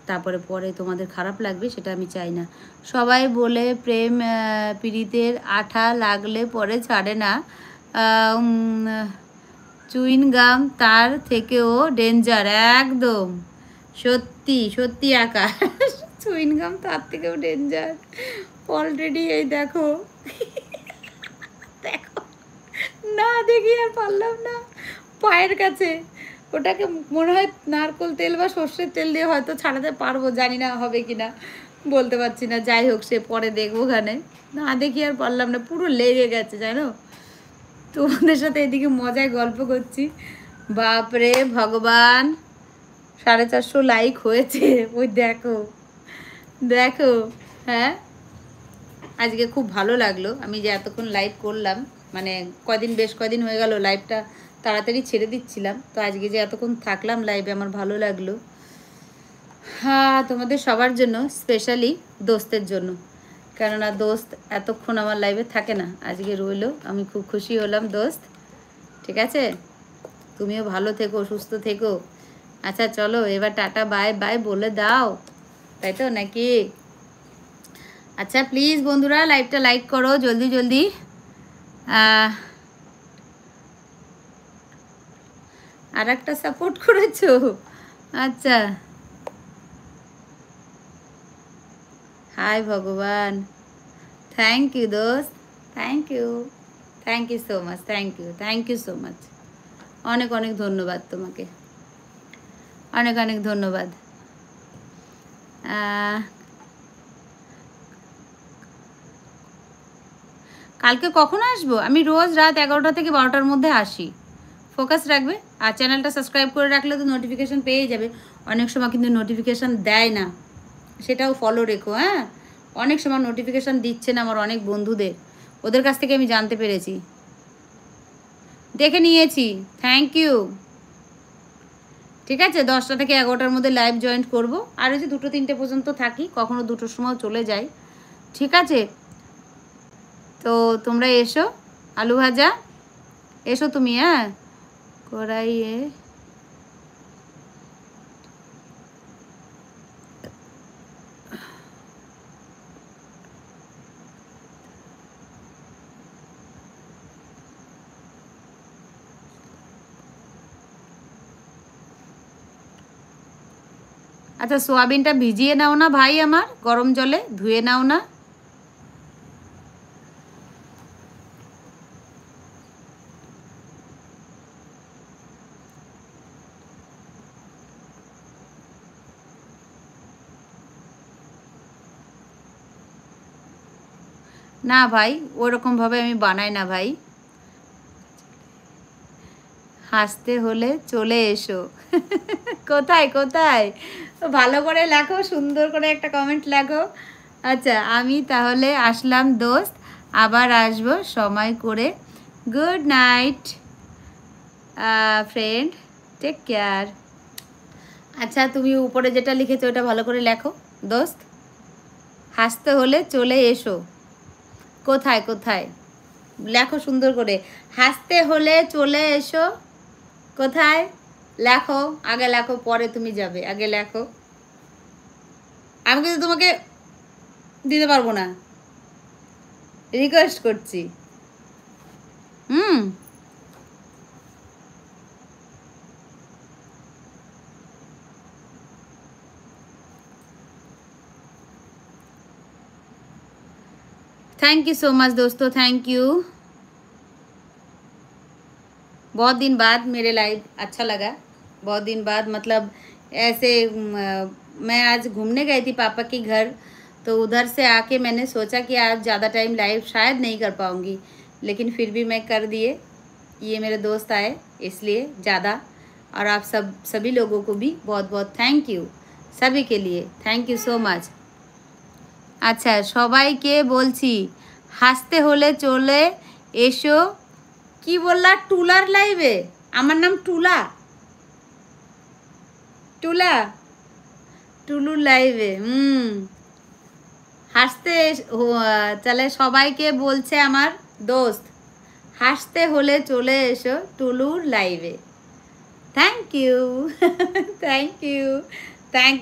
তারপরে পরে তোমাদের খারাপ লাগবে, সেটা আমি চাই না। সবাই বলে প্রেম পীড়িতের আঠা লাগলে পরে ছাড়ে না, চুইন গাম তার থেকেও ডেঞ্জার। একদম সত্যি সত্যি আকাশ, চুইন গাম তার থেকেও ডেঞ্জার অলরেডি। এই দেখো দেখো, না দেখি আর পারলাম না, পায়ের কাছে ওটাকে মনে হয় নারকোল তেল বা সর্ষের তেল দিয়ে হয়তো ছাড়াতে পারবো, জানি না হবে কি না, বলতে পারছি না। যাই হোক, সে পরে দেখবো ওখানে। না দেখি আর পারলাম না, পুরো লেগে গেছে জানো। তোমাদের সাথে এদিকে মজায় গল্প করছি, বাপরে ভগবান, 450 লাইক হয়েছে। ওই দেখো দেখো। হ্যাঁ, আজকে খুব ভালো লাগলো, আমি যে এতক্ষণ লাইভ করলাম, মানে বেশ কদিন হয়ে গেল লাইভটা তাড়াতাড়ি ছেড়ে দিচ্ছিলাম, তো আজকে যে এতক্ষণ থাকলাম লাইভে আমার ভালো লাগলো। হ্যাঁ, তোমাদের সবার জন্য, স্পেশালি দোস্তের জন্য, কেননা দোস্ত এতক্ষণ আমার লাইভে থাকে না, আজকে রইলো। আমি খুব খুশি হলাম দোস্ত। ঠিক আছে, তুমিও ভালো থেকো, সুস্থ থেকো। আচ্ছা চলো এবার টাটা বাই বাই বলে দাও, তাই তো নাকি? আচ্ছা প্লিজ বন্ধুরা লাইভটা লাইক করো জলদি জলদি। আর একটা সাপোর্ট করেছো, আচ্ছা। হাই ভগবান, থ্যাংক ইউ দোস্ত, thank you, thank you so much, thank you so much. অনেক অনেক ধন্যবাদ তোমাকে, অনেক অনেক ধন্যবাদ। কালকে কখন আসবো? আমি রোজ রাত 11টা থেকে 12টার মধ্যে আসি, ফোকাস রাখবে। আর চ্যানেলটা সাবস্ক্রাইব করে রাখলে তো নোটিফিকেশান পেয়ে যাবে। অনেক সময় কিন্তু নোটিফিকেশান দেয় না, সেটাও ফলো রেখো। হ্যাঁ, অনেক সময় নোটিফিকেশান দিচ্ছে না আমার অনেক বন্ধুদের, ওদের কাছ থেকে আমি জানতে পেরেছি, দেখে নিয়েছি। Thank you. ঠিক আছে, 10টা থেকে 11টার মধ্যে লাইভ জয়েন করবো, আর ওই যে 2-3টে পর্যন্ত থাকি, কখনো 2টোর সময় চলে যাই। ঠিক আছে, তো তোমরা এসো। আলু ভাজা এসো তুমি, হ্যাঁ কড়াইয়ে। আচ্ছা সোয়াবিনটা ভিজিয়ে নাও না ভাই আমার, গরম জলে ধুয়ে নাও না। না ভাই, ওরকমভাবে আমি বানাই না ভাই। হাসতে হলে চলে এসো। কোথায় কোথায়, ভালো করে লেখো, সুন্দর করে একটা কমেন্ট লেখো। আচ্ছা আমি তাহলে আসলাম দোস্ত, আবার আসবো সময় করে। Good night friend, take care. আচ্ছা তুমি উপরে যেটা লিখেছো ওটা ভালো করে লেখো দোস্ত। হাসতে হলে চলে এসো, কোথায় কোথায় লেখো সুন্দর করে। হাসতে হলে চলে এসো, কোথায় লেখো, আগে লেখো পরে তুমি যাবে, আগে লেখো। আমি কিন্তু তোমাকে দিতে পারবো না, রিকোয়েস্ট করছি। थैंक यू सो मच दोस्तों, थैंक यू। बहुत दिन बाद मेरे लाइव अच्छा लगा, बहुत दिन बाद, मतलब ऐसे मैं आज घूमने गई थी पापा के घर, तो उधर से आके मैंने सोचा कि आज ज़्यादा टाइम लाइव शायद नहीं कर पाऊँगी, लेकिन फिर भी मैं कर दिए। ये मेरे दोस्त आए इसलिए ज़्यादा, और आप सभी लोगों को भी बहुत बहुत थैंक यू, सभी के लिए थैंक यू सो मच। আচ্ছা সবাইকে বলছি হাসতে হলে চলে এসো। কি বললা? টুলার লাইভে? আমার নাম টুলা, টুলা, টুলুর লাইভে। হাসতে, তাহলে সবাইকে বলছে আমার দোস্ত, হাসতে হলে চলে এসো টুলুর লাইভে। Thank you, thank you, thank